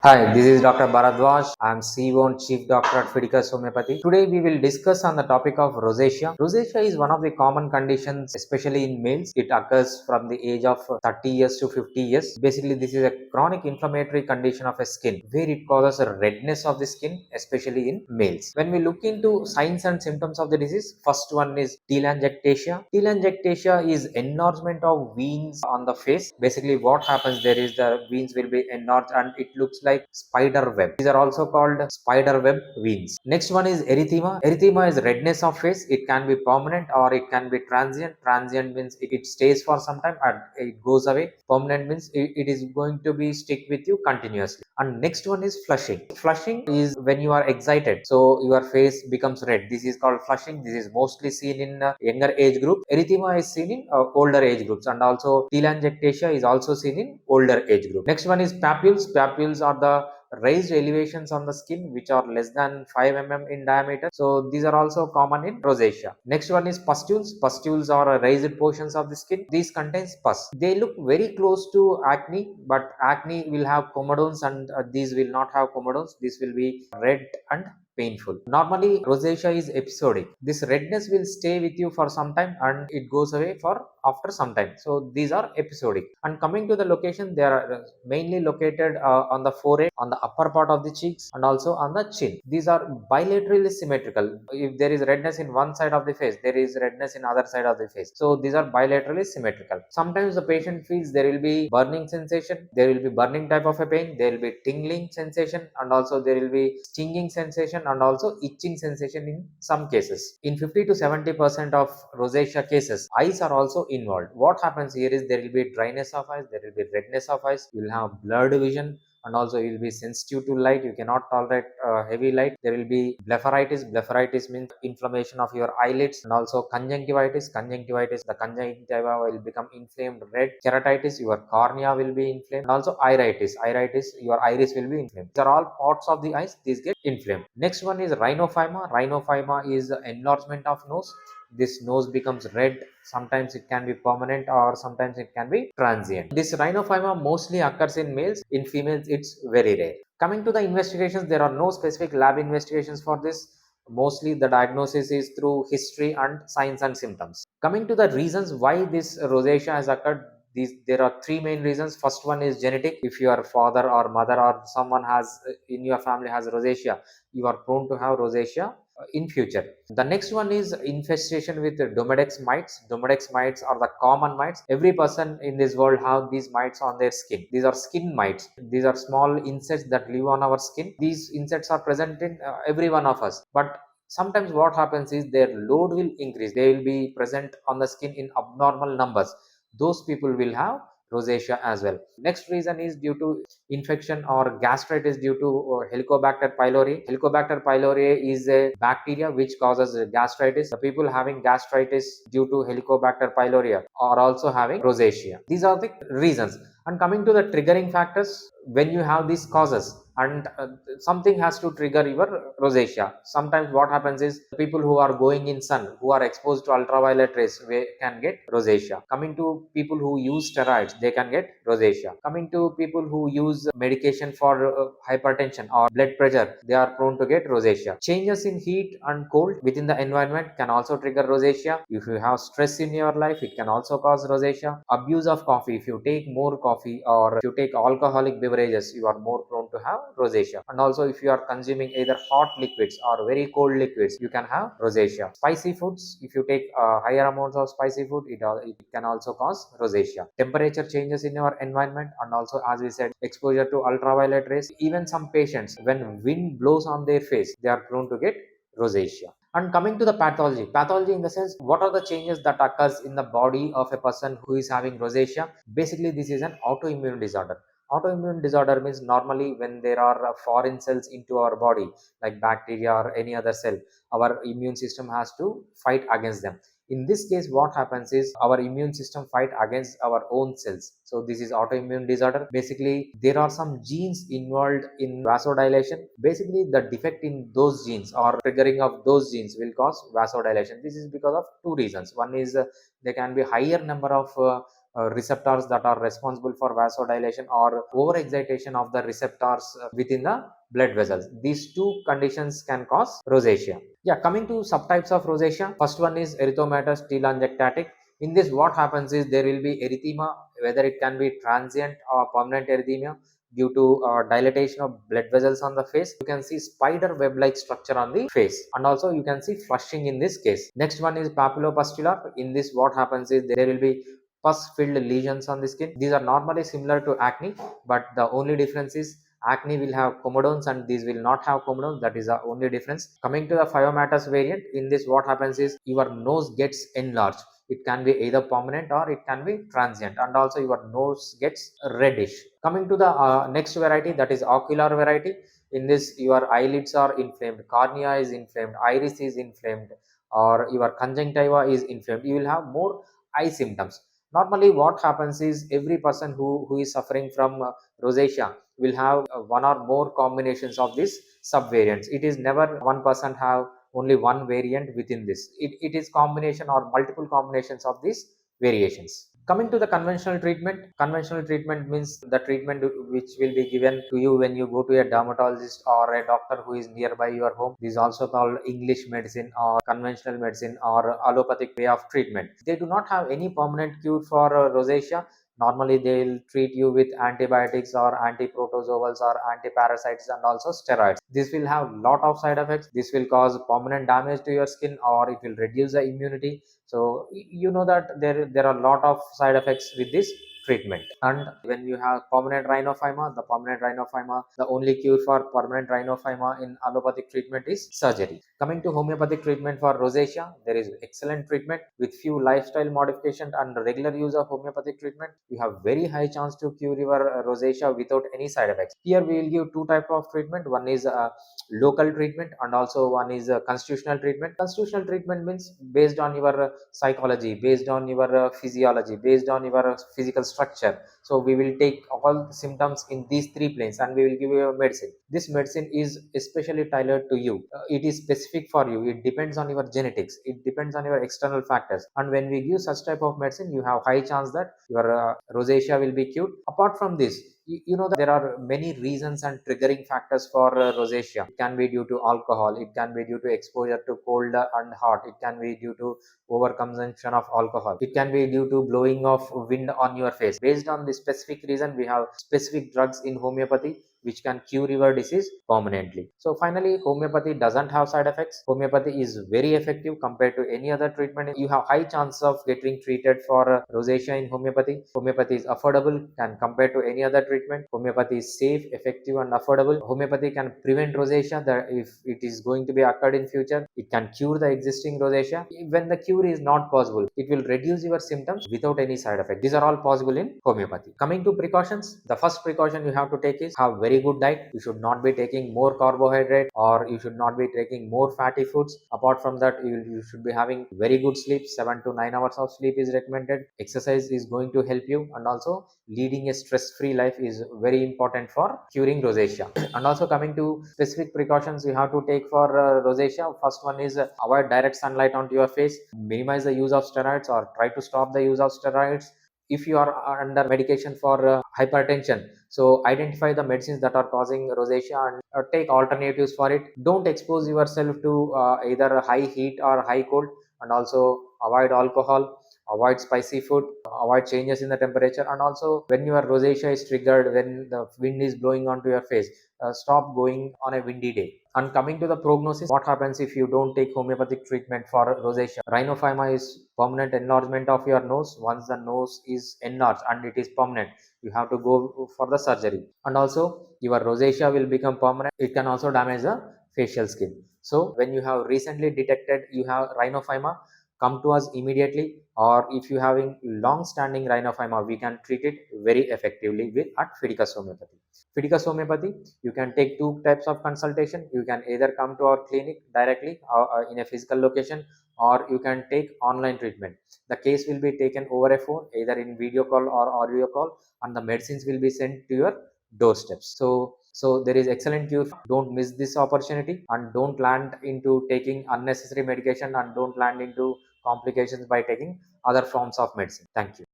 Hi, this is Dr. Bharadwaz. I am CEO and Chief Doctor at Fidicus Homeopathy. Today we will discuss on the topic of rosacea. Rosacea is one of the common conditions, especially in males. It occurs from the age of 30 years to 50 years. Basically, this is a chronic inflammatory condition of a skin where it causes a redness of the skin, especially in males. When we look into signs and symptoms of the disease, first one is telangiectasia. Telangiectasia is enlargement of veins on the face. Basically, what happens there is the veins will be enlarged and it looks like spider web. These are also called spider web veins. Next one is erythema. Erythema is redness of face. It can be permanent or it can be transient. Transient means it stays for some time and it goes away. Permanent means it is going to be stick with you continuously. And next one is flushing. Flushing is when you are excited, so your face becomes red. This is called flushing. This is mostly seen in younger age group. Erythema is seen in older age groups, and also telangiectasia is also seen in older age group. Next one is papules. Papules are the raised elevations on the skin which are less than 5 mm in diameter. So these are also common in rosacea. Next one is pustules. Pustules are raised portions of the skin. These contains pus. They look very close to acne, but acne will have comedones and these will not have comedones. This will be red and painful. Normally, rosacea is episodic. This redness will stay with you for some time and it goes away for after some time. So these are episodic. And coming to the location, they are mainly located on the forehead, on the upper part of the cheeks, and also on the chin. These are bilaterally symmetrical. If there is redness in one side of the face, there is redness in other side of the face. So these are bilaterally symmetrical. Sometimes the patient feels there will be burning sensation, there will be burning type of a pain, there will be tingling sensation, and also there will be stinging sensation and also itching sensation in some cases. In 50 to 70% of rosacea cases, eyes are also involved. What happens here is there will be dryness of eyes, there will be redness of eyes, you will have blurred vision, and also you will be sensitive to light. You cannot tolerate heavy light. There will be blepharitis. Blepharitis means inflammation of your eyelids, and also conjunctivitis. Conjunctivitis, the conjunctiva will become inflamed red. Keratitis, your cornea will be inflamed, and also iritis. Iritis, your iris will be inflamed. These are all parts of the eyes. These get inflamed. Next one is rhinophyma. Rhinophyma is enlargement of nose. This nose becomes red. Sometimes it can be permanent or sometimes it can be transient. This rhinophyma mostly occurs in males. In females, it's very rare. Coming to the investigations, there are no specific lab investigations for this. Mostly the diagnosis is through history and signs and symptoms. Coming to the reasons why this rosacea has occurred, there are three main reasons. First one is genetic. If your father or mother or someone has in your family has rosacea, you are prone to have rosacea in future. The next one is infestation with Domedex mites. Domedex mites are the common mites. Every person in this world have these mites on their skin. These are skin mites. These are small insects that live on our skin. These insects are present in every one of us. But sometimes what happens is their load will increase. They will be present on the skin in abnormal numbers. Those people will have rosacea as well. Next reason is due to infection or gastritis due to Helicobacter pylori. Helicobacter pylori is a bacteria which causes gastritis. The people having gastritis due to Helicobacter pylori are also having rosacea. These are the reasons. And coming to the triggering factors, when you have these causes and something has to trigger your rosacea. Sometimes what happens is people who are going in sun, who are exposed to ultraviolet rays, can get rosacea. Coming to people who use steroids, they can get rosacea. Coming to people who use medication for hypertension or blood pressure, they are prone to get rosacea. Changes in heat and cold within the environment can also trigger rosacea. If you have stress in your life, it can also cause rosacea. Abuse of coffee, if you take more coffee or if you take alcoholic beverages, you are more prone to have rosacea. And also if you are consuming either hot liquids or very cold liquids, you can have rosacea. Spicy foods, if you take higher amounts of spicy food, it can also cause rosacea. Temperature changes in your environment, and also as we said, exposure to ultraviolet rays. Even some patients, when wind blows on their face, they are prone to get rosacea. And coming to the pathology in the sense, what are the changes that occurs in the body of a person who is having rosacea? Basically, this is an autoimmune disorder. Autoimmune disorder means normally when there are foreign cells into our body, like bacteria or any other cell, our immune system has to fight against them. In this case, what happens is our immune system fight against our own cells. So this is autoimmune disorder. Basically, there are some genes involved in vasodilation. Basically, the defect in those genes or triggering of those genes will cause vasodilation. This is because of two reasons. One is there can be higher number of receptors that are responsible for vasodilation or overexcitation of the receptors within the blood vessels. These two conditions can cause rosacea. Yeah, coming to subtypes of rosacea, first one is erythematous telangiectatic. In this, what happens is there will be erythema, whether it can be transient or permanent erythema due to dilatation of blood vessels on the face. You can see spider web like structure on the face, and also you can see flushing in this case. Next one is papulopustular. In this, what happens is there will be pus filled lesions on the skin. These are normally similar to acne, but the only difference is acne will have comedones and these will not have comedones. That is the only difference. Coming to the phyomatous variant, in this what happens is your nose gets enlarged. It can be either permanent or it can be transient, and also your nose gets reddish. Coming to the next variety, that is ocular variety. In this, your eyelids are inflamed, cornea is inflamed, iris is inflamed, or your conjunctiva is inflamed. You will have more eye symptoms. Normally what happens is every person who is suffering from rosacea will have one or more combinations of these subvariants. It is never one person have only one variant within this. It is combination or multiple combinations of these variations. Coming to the conventional treatment means the treatment which will be given to you when you go to a dermatologist or a doctor who is nearby your home. This is also called English medicine or conventional medicine or allopathic way of treatment. They do not have any permanent cure for rosacea. Normally they will treat you with antibiotics or antiprotozoals or antiparasites and also steroids. This will have lot of side effects. This will cause permanent damage to your skin or it will reduce the immunity. So you know that there are a lot of side effects with this treatment. And when you have permanent rhinophyma, the only cure for permanent rhinophyma in allopathic treatment is surgery. Coming to homeopathic treatment for rosacea, there is excellent treatment with few lifestyle modification and regular use of homeopathic treatment. You have very high chance to cure your rosacea without any side effects. Here we will give two type of treatment. One is local treatment and also one is constitutional treatment. Constitutional treatment means based on your psychology, based on your physiology, based on your physical structure. So we will take all symptoms in these three planes and we will give you a medicine. This medicine is especially tailored to you. It is specific for you. It depends on your genetics, it depends on your external factors, and when we give such type of medicine you have high chance that your rosacea will be cured. Apart from this, you know that there are many reasons and triggering factors for rosacea. It can be due to alcohol, it can be due to exposure to cold and hot, it can be due to overconsumption of alcohol, it can be due to blowing of wind on your face. Based on this specific reason, we have specific drugs in homeopathy which can cure your disease permanently. So finally, homeopathy doesn't have side effects. Homeopathy is very effective compared to any other treatment. You have high chance of getting treated for rosacea in homeopathy. Homeopathy is affordable and compared to any other treatment. Homeopathy is safe, effective and affordable. Homeopathy can prevent rosacea that if it is going to be occurred in future. It can cure the existing rosacea. When the cure is not possible, it will reduce your symptoms without any side effect. These are all possible in homeopathy. Coming to precautions, the first precaution you have to take is have very good diet. You should not be taking more carbohydrate or you should not be taking more fatty foods. Apart from that, you should be having very good sleep. 7 to 9 hours of sleep is recommended. Exercise is going to help you, and also leading a stress-free life is very important for curing rosacea. And also coming to specific precautions you have to take for rosacea, first one is avoid direct sunlight onto your face, minimize the use of steroids or try to stop the use of steroids. If you are under medication for hypertension, so identify the medicines that are causing rosacea and take alternatives for it. Don't expose yourself to either high heat or high cold, and also avoid alcohol, avoid spicy food, avoid changes in the temperature, and also when your rosacea is triggered, when the wind is blowing onto your face, stop going on a windy day. And coming to the prognosis, what happens if you don't take homeopathic treatment for rosacea? Rhinophyma is permanent enlargement of your nose. Once the nose is enlarged and it is permanent, you have to go for the surgery. And also your rosacea will become permanent. It can also damage the facial skin. So when you have recently detected you have rhinophyma, come to us immediately, or if you having long standing rhinophyma, we can treat it very effectively with at Fidicus Homeopathy. Fidicus Homeopathy, you can take two types of consultation. You can either come to our clinic directly in a physical location, or you can take online treatment. The case will be taken over a phone, either in video call or audio call, and the medicines will be sent to your doorsteps. So there is excellent cure. Don't miss this opportunity and don't land into taking unnecessary medication and don't land into complications by taking other forms of medicine. Thank you.